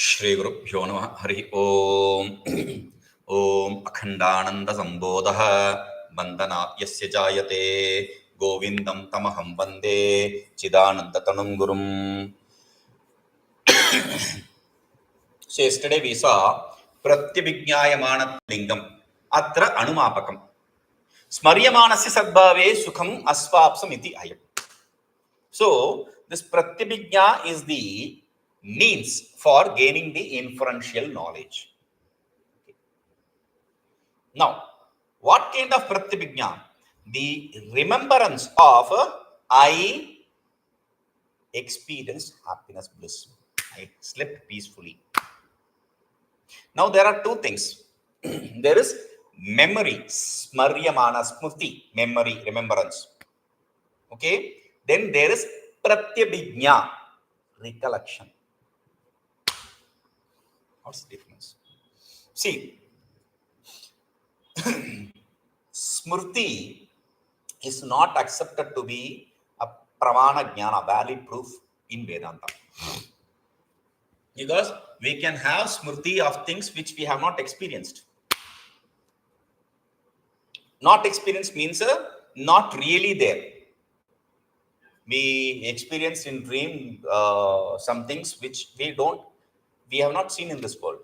Shri Gurubhyo Namaha Hari Om Om Akhandananda Sambodha Bandana Yasya Jayate Govindam Tamaham Vande Chidananda Tanam Gurum. So yesterday we saw pratyabhijñāyamāna lingam atra anumāpakam smṛryamanasya sadbhāve sukham asvāpsam iti ayam. So this pratyabhijñā is the means for gaining the inferential knowledge. Now, what kind of pratyabhijñā? The remembrance of I experienced happiness, bliss. I slept peacefully. Now there are two things. There is memory, smṛryamāna, smrti, memory, remembrance. Okay. Then there is pratyabhijñā, recollection. What's the difference? See, smrti is not accepted to be a pramāṇa jñāna, valid proof in Vedanta. Because we can have smrti of things which we have not experienced. Not experienced means not really there. We experience in dream some things which we have not seen in this world.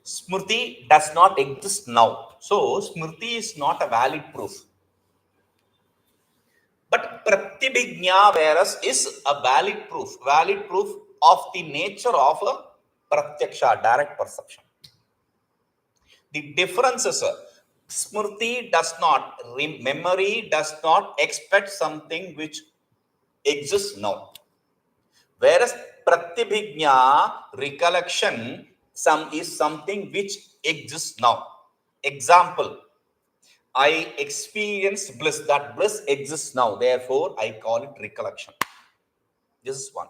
Smrti does not exist now. So smrti is not a valid proof. But pratyabhijñā, whereas, is a valid proof of the nature of a pratyaksha, direct perception. The difference is smrti does not, memory does not expect something which exists now. Whereas pratyabhijñā, recollection, is something which exists now. Example, I experienced bliss. That bliss exists now. Therefore, I call it recollection. This is one.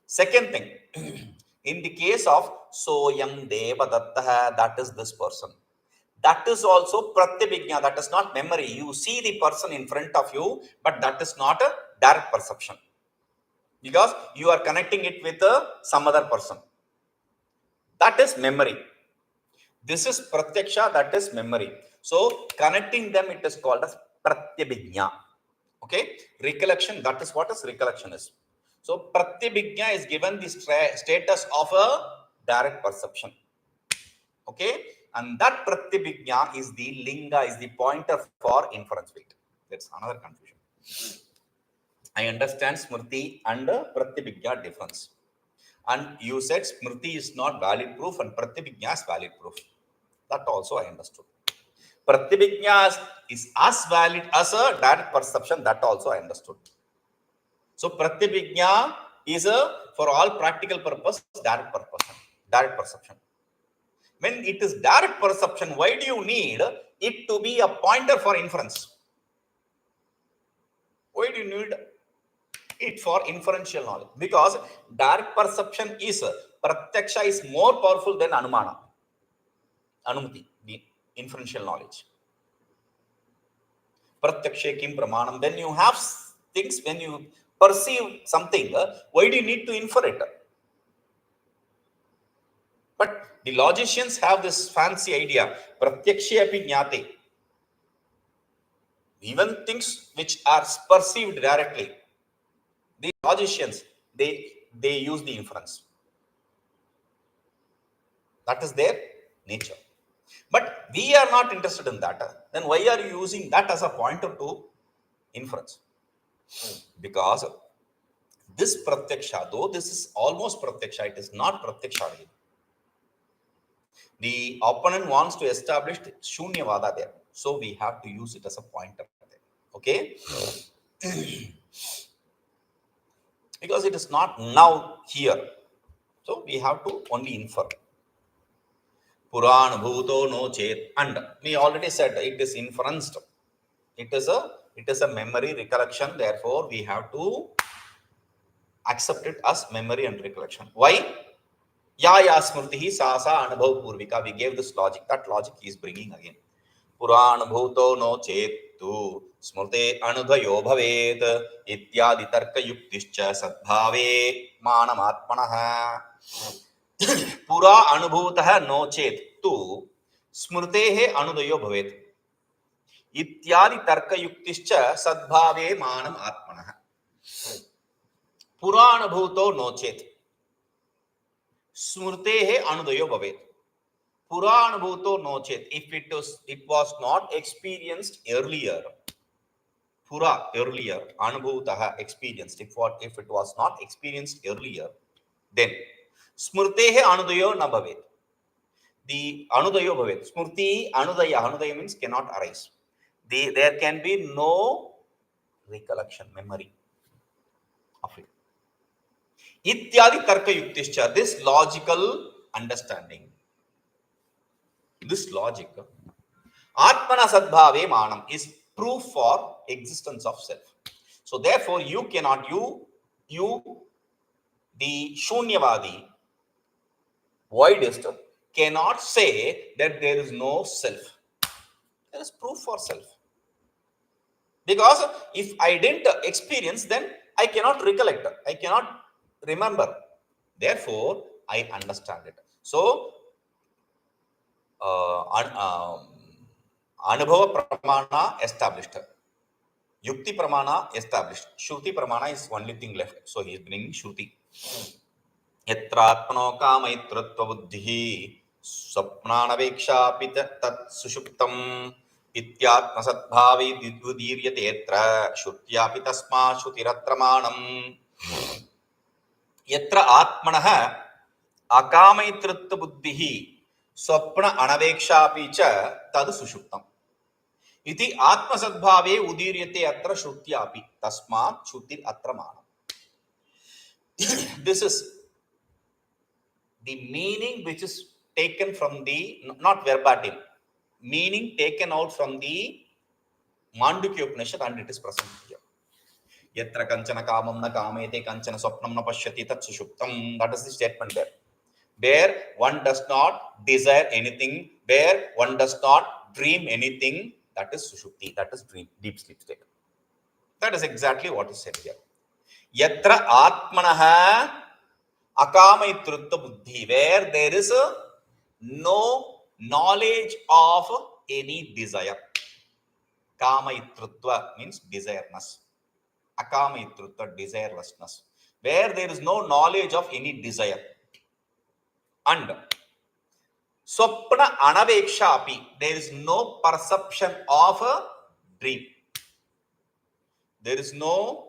Second thing, in the case of soyam devadatta, that is this person. That is also pratyabhijñā. That is not memory. You see the person in front of you, but that is not a direct perception. Because you are connecting it with some other person. That is memory. This is pratyaksha, that is memory. So connecting them, it is called as pratyabhijñā. Okay, recollection, that is what is recollection is. So pratyabhijñā is given the status of a direct perception. Okay, and that pratyabhijñā is the linga, is the pointer for inference. Wait, that's another confusion. I understand smrti and pratyabhijñā difference. And you said smrti is not valid proof and pratyabhijñā is valid proof. That also I understood. Pratyabhijñā is as valid as a direct perception. That also I understood. So pratyabhijñā is for all practical purpose, direct perception. When it is direct perception, why do you need it to be a pointer for inference? Why do you need it for inferential knowledge? Because direct perception is pratyaksha is more powerful than anumana, anumati, the inferential knowledge. Pratyakshe kim pramāṇam. When you have things, when you perceive something, why do you need to infer it? But the logicians have this fancy idea, pratyaksheapi jñāte. Even things which are perceived directly, the logicians, they use the inference. That is their nature. But we are not interested in that. Then why are you using that as a pointer to inference? Because this pratyaksha, though this is almost pratyaksha, it is not pratyaksha. The opponent wants to establish shunyavada there. So we have to use it as a pointer there. Okay? Because it is not now here. So we have to only infer. Purānubhūto no cettu. And we already said it is inferenced. It is a memory, recollection. Therefore, we have to accept it as memory and recollection. Why? Ya smrtihi sasa anubhav purvika. We gave this logic. That logic he is bringing again. Purānubhūto no cettu smṛteranudayo bhavet ityāditarkayuktiśca sadbhāve mānamātmanaḥ. पुरा अनुभूतः no चेत् तु स्मृतेः अनुदयो भवेत् इत्यादितर्कयुक्तिश्च sadbhāve mānam ātmanah purānubhūto no chet smṛtehe anudayo bhavet purānubhūto no chet if it was not experienced earlier pura earlier anubhūtah experienced if it was not experienced earlier then smṛtehe anudayo na bhavet the anudayo bhavet smrti anudaya means cannot arise there can be no recollection memory of it ityāditarkayuktiśca this logical understanding this logic ātmana sadbhāve mānam is proof for existence of self so therefore you cannot you the shunyavadi voidist cannot say that there is no self there is proof for self because if I didn't experience then I cannot recollect I cannot remember therefore I understand it so anubhava pramāṇa established yukti pramāṇa established shruti pramāṇa is only thing left so he is bringing shruti yatrātmano'kāmayitṛtvabuddhiḥ svapnānavekṣāpi tatsuṣuptam ityātma sadbhāve udīryate'tra śrutyāpi tasmācchrutiratra mānam yatra ātmanaḥ akāmayitṛtvabuddhiḥ svapnānavekṣāpi ca tatsuṣuptam iti ātma sadbhāve udīryate'tra śrutyāpi tasmācchrutiratra mānam this is the meaning which is taken from the not verbatim meaning taken out from the Mandukya Upanishad and it is present here. Yatra kanchana kāmam na kāmayate kanchana svapnam na pashyati tatsuṣuptam. That is the statement there. Where one does not desire anything, where one does not dream anything, that is sushupti, that is dream, deep sleep state. That is exactly what is said here. Yatra ātmanaḥ akāmayitṛtvabuddhiḥ, where there is no knowledge of any desire. Kāmayitṛtva means desireness. Akāmayitṛtva, desirelessness. Where there is no knowledge of any desire. And svapnānavekṣāpi, there is no perception of a dream. There is no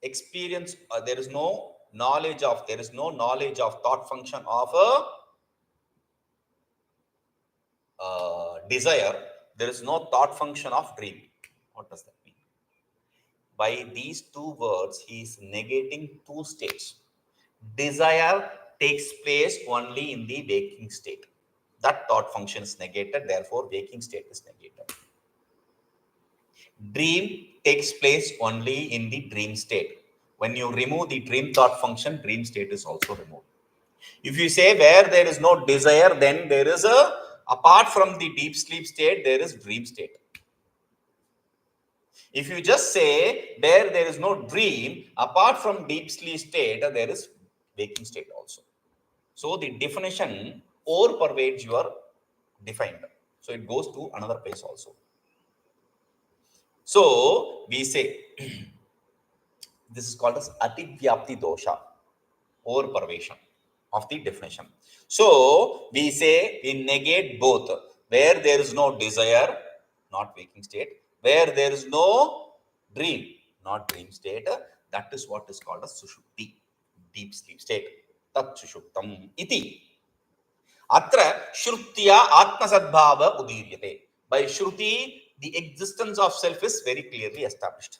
experience, there is no knowledge of thought function of a desire, there is no thought function of dream. What does that mean? By these two words, he is negating two states. Desire takes place only in the waking state. That thought function is negated, therefore waking state is negated. Dream takes place only in the dream state. When you remove the dream thought function, dream state is also removed. If you say where there is no desire, then there is apart from the deep sleep state, there is dream state. If you just say where there is no dream, apart from deep sleep state, there is waking state also. So the definition overpervades your defined. So it goes to another place also. So we say this is called as ativyapti dosha, overpervasion of the definition. So we say we negate both. Where there is no desire, not waking state. Where there is no dream, not dream state. That is what is called as sushupti, deep sleep state. tatsuṣuptam iti. Atra śrutya ātma sadbhāva udīryate. By shruti, the existence of self is very clearly established.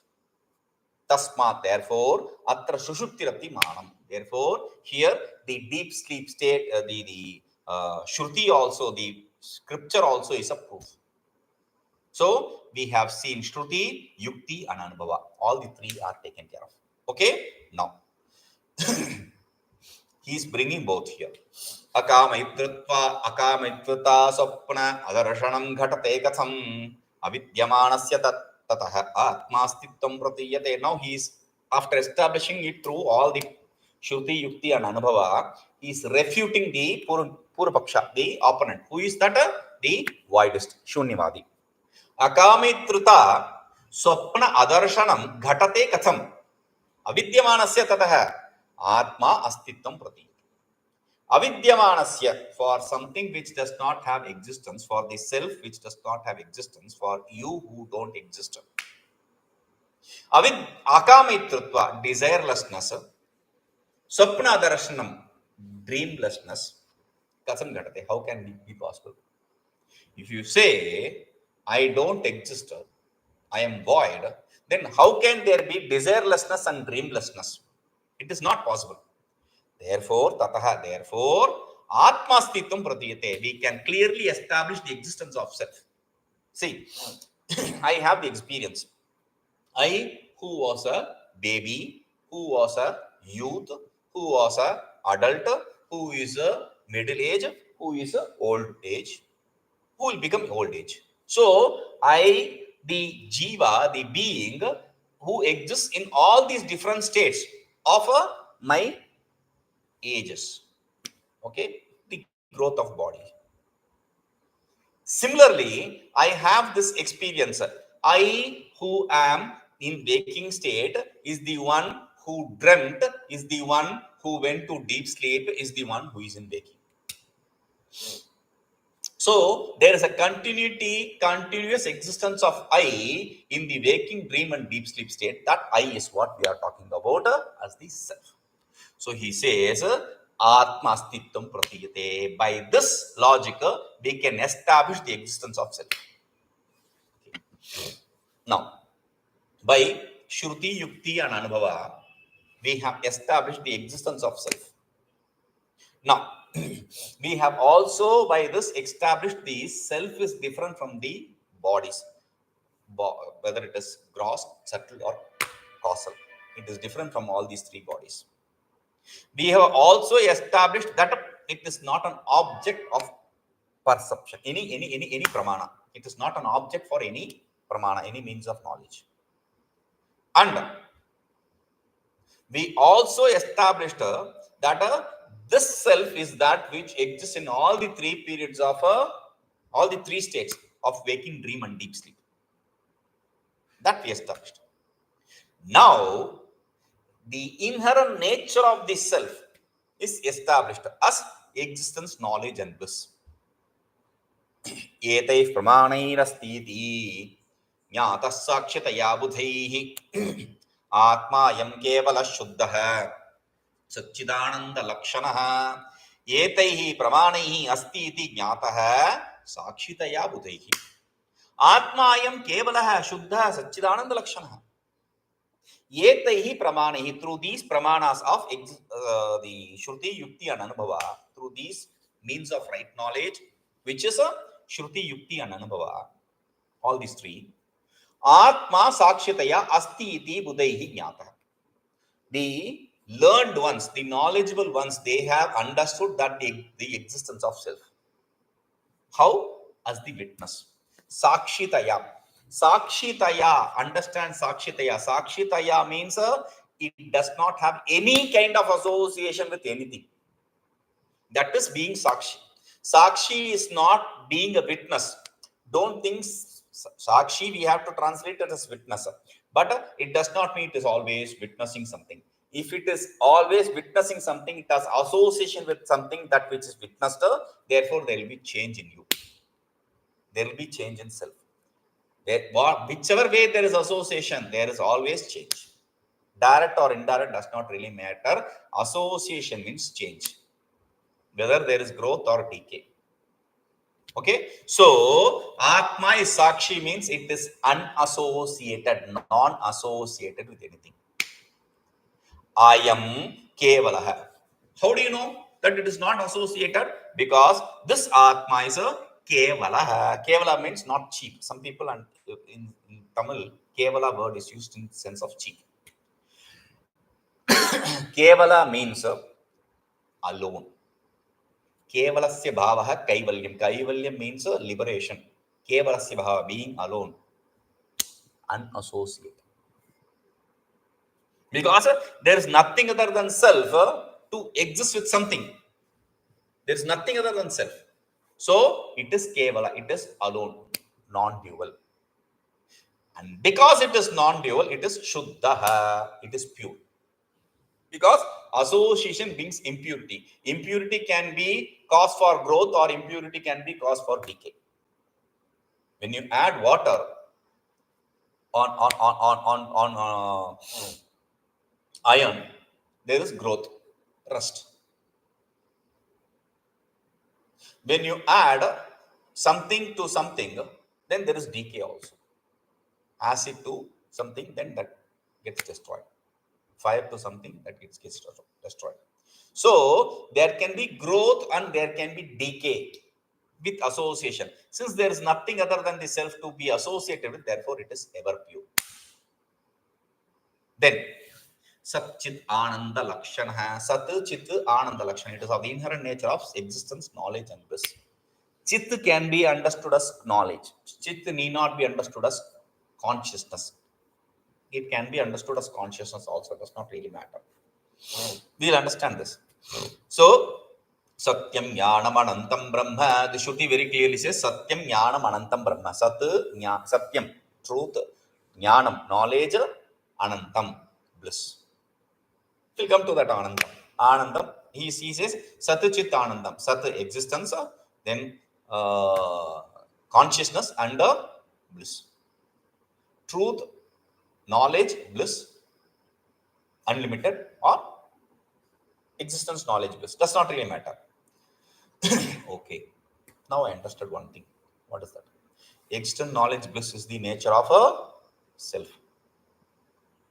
Tasmāt, therefore, atra śrutyāpi mānam. Therefore, here the deep sleep state, the shruti also, the scripture also is a proof. So we have seen shruti, yukti, and anubhava. All the three are taken care of. Okay? Now, he is bringing both here. akāmayitṛtā svapnādarśanaṃ ghaṭate katham avidyamānasya tata ātmāstitvaṃ pratīyate. Now he is, after establishing it through all the Shruti, Yukti and Anubhava, he is refuting the Purapaksha, the opponent. Who is that? The voidist, Shunyavadi. Akāmayitṛtā svapnādarśanaṃ ghaṭate katham avidyamānasya tata ātmāstitvaṃ pratīyate. Avidyamānasya, for something which does not have existence, for the self which does not have existence, for you who don't exist. Akāmayitṛtva, desirelessness. Svapnādarśanaṃ, dreamlessness. Katham ghaṭate, how can it be possible? If you say, I don't exist, I am void, then how can there be desirelessness and dreamlessness? It is not possible. Therefore, tata, therefore, ātmāstitvaṃ pratīyate, we can clearly establish the existence of self. See, I have the experience. I, who was a baby, who was a youth, who was a adult, who is a middle age, who is a old age, who will become old age. So, I, the jiva, the being who exists in all these different states of my ages. Okay, the growth of body. Similarly, I have this experience. I, who am in waking state, is the one who dreamt, is the one who went to deep sleep, is the one who is in waking. So, there is a continuous existence of I in the waking, dream and deep sleep state. That I is what we are talking about as the self. So, he says, ātmāstitvaṃ pratīyate. By this logic, we can establish the existence of self. Okay. Now, by Shruti, Yukti and Anubhava, we have established the existence of self. Now, we have also by this established the self is different from the bodies, whether it is gross, subtle or causal. It is different from all these three bodies. We have also established that it is not an object of perception, any pramāṇa. It is not an object for any pramāṇa, any means of knowledge. And we also established that this self is that which exists in all the three periods of all the three states of waking, dream and deep sleep. That we established. Now, the inherent nature of the self is established as existence, knowledge and bliss. etaiḥ pramāṇairastīti jñātaḥ sākṣitayā budhaiḥ ātmāyaṃ kevalaḥ śruddhaḥ सच्चिदानन्दलक्षणः etaiḥ pramāṇaih asti iti jñātaḥ sākṣitayā budhaiḥ ātmāyaṃ kevalaḥ śruddhaḥ sacchidanandalakṣanaḥ. Etaiḥ pramāṇaih, through these pramānas of the Shruti, Yukti and Anubhava, through these means of right knowledge, which is a Shruti, Yukti and Anubhava, all these three, ātmā sākṣitayā asti iti budhaiḥ jñātaḥ. The learned ones, the knowledgeable ones, they have understood that the existence of self. How? As the witness. Sākṣitayā. Sākṣitayā, understand Sākṣitayā. Sākṣitayā means it does not have any kind of association with anything. That is being Sākshi. Sākshi is not being a witness. Don't think Sākshi, we have to translate it as witness. But it does not mean it is always witnessing something. If it is always witnessing something, it has association with something that which is witnessed, therefore there will be change in you. There will be change in self. Whichever way there is association, there is always change. Direct or indirect does not really matter. Association means change, whether there is growth or decay. Okay, so Atma is Sakshi means it is unassociated, non-associated with anything. Ayam kevalaḥ. How do you know that it is not associated? Because this Atma is a kevalaḥ. Kevala means not cheap. Some people in Tamil, kevala word is used in the sense of cheap. Kevala means alone. Kevalasya bhavaha kaivalyam. Kaivalyam means liberation. Kevalasya bhava, being alone, unassociated. Because there is nothing other than self to exist with something. There is nothing other than self. So it is kevala, it is alone, non-dual. And because it is non-dual, it is shuddha, it is pure. Because association brings impurity. Impurity can be cause for growth, or impurity can be cause for decay. When you add water on iron, there is growth, rust. When you add something to something, then there is decay also. Acid to something, then that gets destroyed. Fire to something, that gets destroyed. So there can be growth and there can be decay with association. Since there is nothing other than the self to be associated with, therefore it is ever pure. Then Sat Chit Ananda Lakshana. Sat Chit Ananda Lakshana. It is of the inherent nature of existence, knowledge, and bliss. Chit can be understood as knowledge. Chit need not be understood as consciousness. It can be understood as consciousness also. It does not really matter. We'll understand this. So, Satyam Jnanam Anantam Brahma. The Shruti very clearly says Satyam Jnanam Anantam Brahma. Satyam, truth, Jnanam, knowledge, Anantam, bliss. We'll come to that Anandam. Anandam, he says Sat Chit Anandam. Sat, existence, then consciousness and bliss. Truth, knowledge, bliss, unlimited, or existence, knowledge, bliss. Does not really matter. Okay. Now I understood one thing. What is that? Existence, knowledge, bliss is the nature of a self.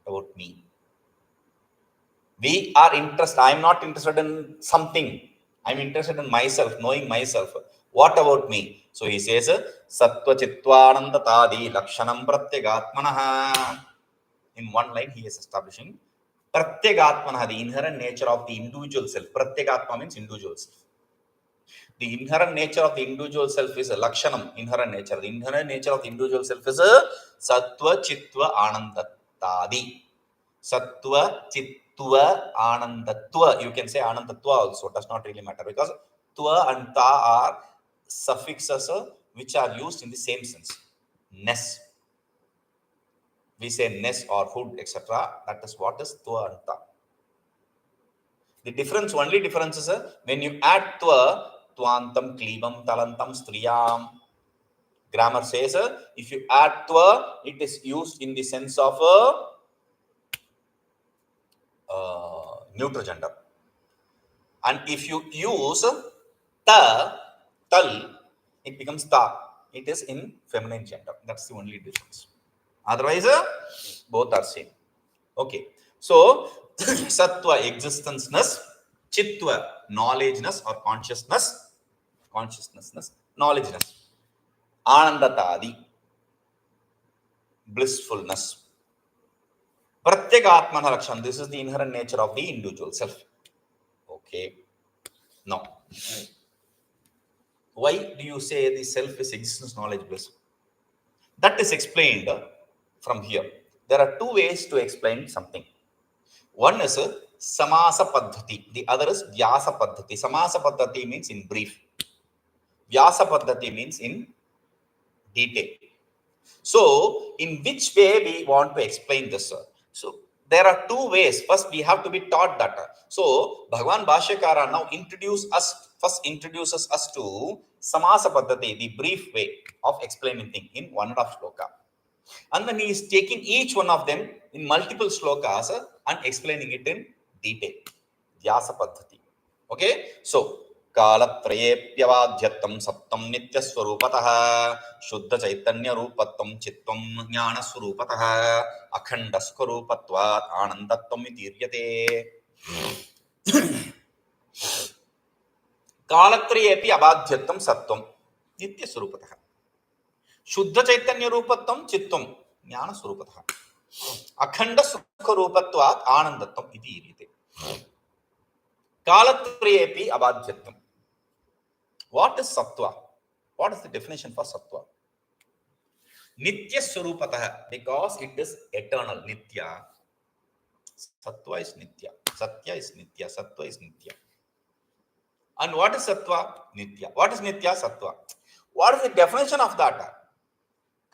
About me. We are interested. I am not interested in something. I am interested in myself, knowing myself. What about me? So he says, Sattva Chittvananda Tadi Lakshanam Pratīyate. In one line, he is establishing Pratīyate, the inherent nature of the individual self. Pratīyate means individual self. The inherent nature of the individual self is a Lakshanam, inherent nature. The inherent nature of the individual self is a Sattva Chittva Anandatadi. Sattva Chittva Anandatva. You can say Anandatva also. Does not really matter, because Tva and Ta are suffixes which are used in the same sense. Ness. We say ness or hood, etc. That is what is Tva and Ta. The difference, only difference is when you add Tva, Tvantam Klibam Talantam Striyam. Grammar says if you add Tva, it is used in the sense of neutral gender. And if you use Ta, Tal, it becomes Ta. It is in feminine gender. That's the only difference. Otherwise, both are same. Okay. So, Sattva, existence-ness, Chittva, knowledge-ness or consciousness, knowledge-ness, Anandatadi, blissfulness. Pratīyate Lakshanam. This is the inherent nature of the individual self. Okay. Now, why do you say the self is existence, knowledge, bliss? That is explained from here. There are two ways to explain something. One is Samasa Paddhati. The other is Vyasa Paddhati. Samasa Paddhati means in brief. Vyasa Paddhati means in detail. So, in which way we want to explain this, sir? So, there are two ways. First, we have to be taught that. So, Bhagavan Bhashyakara now introduces us to Samasa Paddhati, the brief way of explaining things in 1.5 shloka. And then he is taking each one of them in multiple shlokas and explaining it in detail. Vyasa Paddhati. Okay? So, kālatraye'pya sattam nityasvarupataḥ shuddha caitanya rupattam chittam jnana swarupataḥ akhanda swarupatvat anandatvam udīryate. Kālatraye'pya sattam nityasvarupataḥ shuddha caitanya rupattam chittam jnana swarupataḥ akhanda swarupatvat anandatvam udīryate. Kālatraye'pya abhādyatvam. What is sattva? What is the definition for sattva? Nitya swarupataḥ, because it is eternal. Nitya. Sattva is nitya. Satya is nitya. Sattva is nitya. And what is sattva? Nitya. What is nitya? Sattva. What is the definition of that?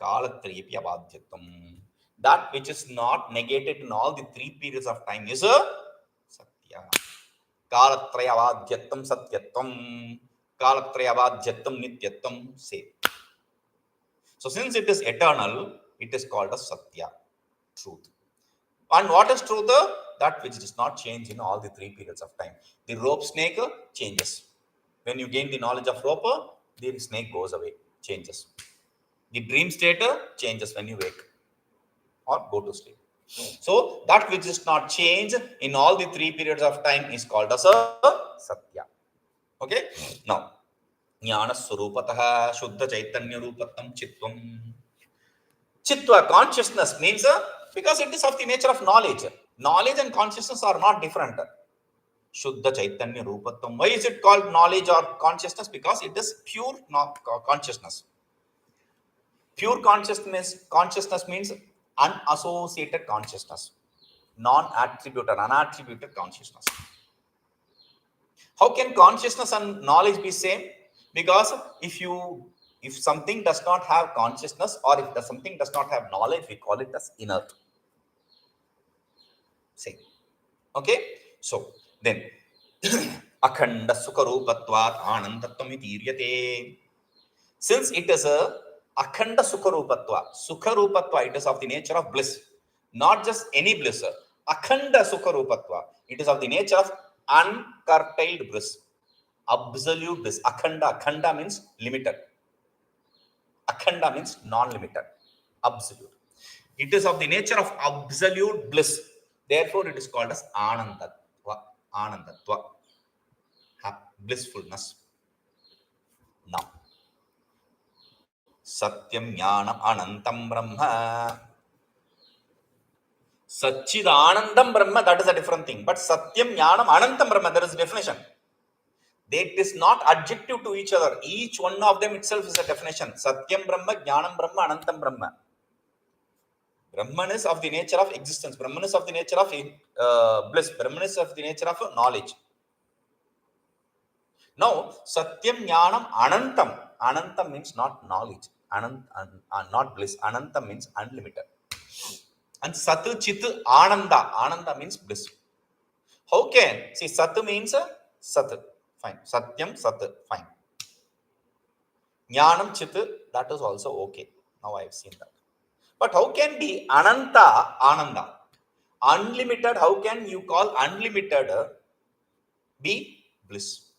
Kālatraye'pya baddhyatvam. That which is not negated in all the three periods of time is a satya. Kālatraye'pya satyatvam. Kālatraye'pya nityatvam. Same. So since it is eternal, it is called as satya, truth. And what is truth? That which does not change in all the three periods of time. The rope snake changes. When you gain the knowledge of rope, the snake goes away, changes. The dream state changes when you wake or go to sleep. So that which does not change in all the three periods of time is called as a satya. Okay? Now, jnana surupataha shuddha chaitanya rupatam chitvam. Chitva, consciousness, means because it is of the nature of knowledge. Knowledge and consciousness are not different. Shuddha Chaitanya Rupatvam. Why is it called knowledge or consciousness? Because it is pure consciousness. Pure consciousness means unassociated consciousness. Non-attributed, unattributed consciousness. How can consciousness and knowledge be same? Because if something does not have consciousness or if something does not have knowledge, we call it as inert. Same. Okay? So, then, akhanda sukharupatvat anandatvam udīryate. Since it is a akhanda sukharupatva, it is of the nature of bliss. Not just any bliss. Akhanda sukharupatva. It is of the nature of uncurtailed bliss. Absolute bliss. Akhanda means limited. Akhanda means non-limited. Absolute. It is of the nature of absolute bliss. Therefore, it is called as Anandatva, blissfulness. Now, Satyam Jnanam Anantam Brahma. Satchidanandam Brahma, that is a different thing. But Satyam Jnanam Anantam Brahma, there is a definition. It is not adjective to each other. Each one of them itself is a definition. Satyam Brahma, Jnanam Brahma, Anantam Brahma. Brahman is of the nature of existence. Brahman is of the nature of bliss. Brahman is of the nature of knowledge. Now, Satyam Jnanam Anantam. Anantam means not knowledge. Not bliss. Anantam means unlimited. And Sat, Chit, Ananda. Ananda means bliss. How can? See, Sat means Sat. Fine. Satyam, Sat. Fine. Jnanam, Chit, that is also okay. Now I have seen that. But how can be Ananta, Ananda? Unlimited, how can you call unlimited be bliss?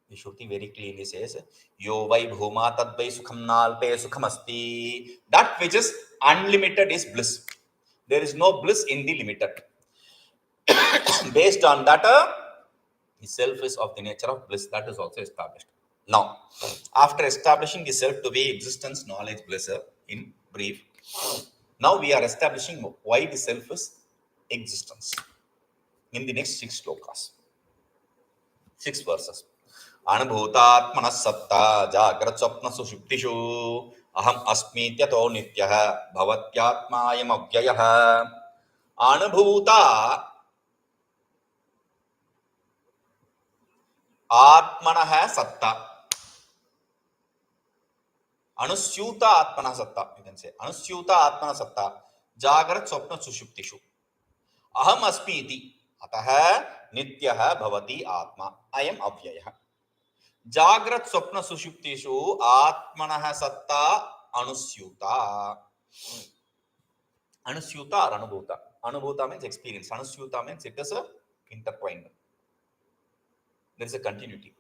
The Shruti very clearly says, Yo vai bhuma tad vai sukham nalpe sukhamasti. That which is unlimited is bliss. There is no bliss in the limited. Based on that, the self is of the nature of bliss. That is also established. Now, after establishing the self to be existence, knowledge, bliss, in brief, now we are establishing why the self is existence in the next 6 slokas, 6 verses. Anubhūtātmanas sattā jāgrat svapna suṣuptishu aham asmi tyato nityah bhavatyātmāyaṃ avyayah. Anubhūtā ātmanaḥ sattā. Anusyuta atmana satta, you can say. Anusyuta atmana satta. Jagrat swapna sushuptishu. Aham asmi iti. Ataha nityaha bhavati atma. I am avyayah. Jagrat swapna sushuptishu atmanaḥ satta anusyuta. Anusyuta or anubhuta. Anubhuta means experience. Anusyuta means it is intertwined. There is a continuity.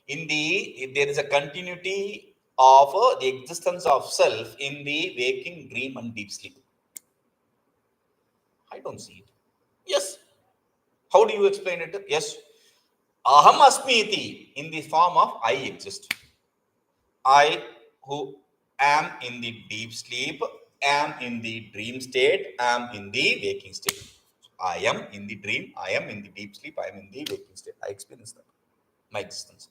There is a continuity of the existence of self in the waking, dream and deep sleep. I don't see it. Yes. How do you explain it? Yes. Aham asmi iti, in the form of I exist. I who am in the deep sleep, am in the dream state, am in the waking state. I am in the dream, I am in the deep sleep, I am in the waking state. I experience that. My existence.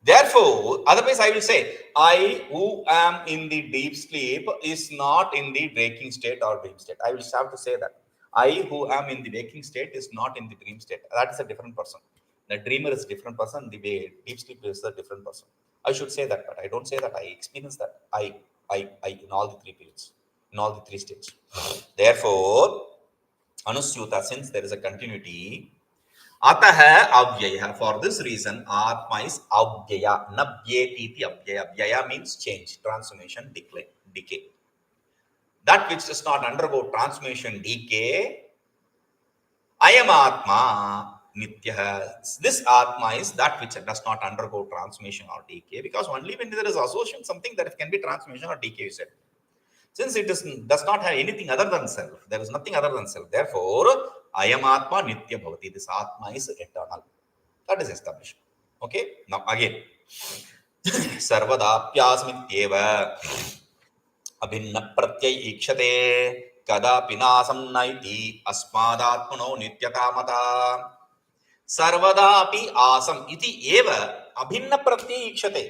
Therefore, otherwise I will say, I who am in the deep sleep is not in the waking state or dream state. I will have to say that. I who am in the waking state is not in the dream state. That is a different person. The dreamer is a different person. The way deep sleep is a different person. I should say that, but I don't say that. I experience that. I in all the three periods, in all the three states. Therefore, Anusyuta, since there is a continuity, Ataha avyaya. For this reason, Atma is avyaya. Nabyeti avyaya. Avyaya means change, transformation, decay. That which does not undergo transformation, decay, ayam Atma nitya. This Atma is that which does not undergo transformation or decay, because only when there is association, something that can be transformation or decay, you said. Since it does not have anything other than self, there is nothing other than self. Therefore, ayam Atma nitya bhavati. This Atma is eternal. That is established. Okay. Now again, sarvadapyasmityeva abhinna pratyay ikshate kadapi nasam naiti asmadatmano nityakamata sarvadapi asam iti eva abhinna pratyay ikshate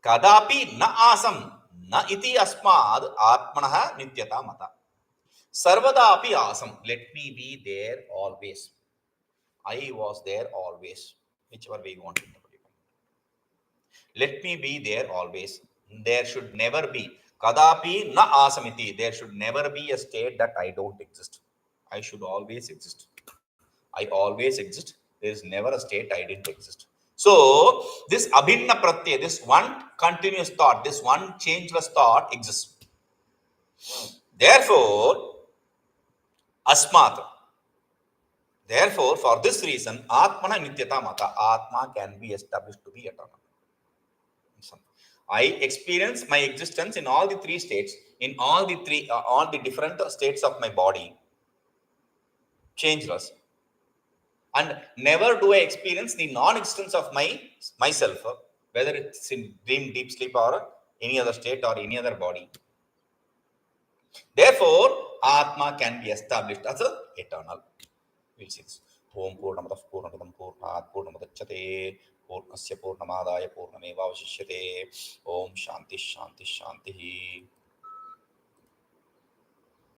kadapi na asam na iti asmad atmanah nityakamata. Sarvadapi asam. Let me be there always. I was there always. Whichever way you want to interpret it. Let me be there always. There should never be. Kadapi na asamiti. There should never be a state that I don't exist. I should always exist. I always exist. There is never a state I didn't exist. So, this abhinna pratyay, this one continuous thought, this one changeless thought exists. Therefore, asmat. Therefore, for this reason, Atmana nityatamata, Atma can be established to be eternal. I experience my existence in all the three states, in all the different states of my body, changeless. And never do I experience the non-existence of myself, whether it's in dream, deep sleep, or any other state or any other body. Therefore, Atma can be established as eternal. We'll see this. Om Purnamadaః Purnamidam Purnāt Purnamudachyate Purnasya Purnamādaya Purnamevavasishyate. Om Shanti Shanti Shanti.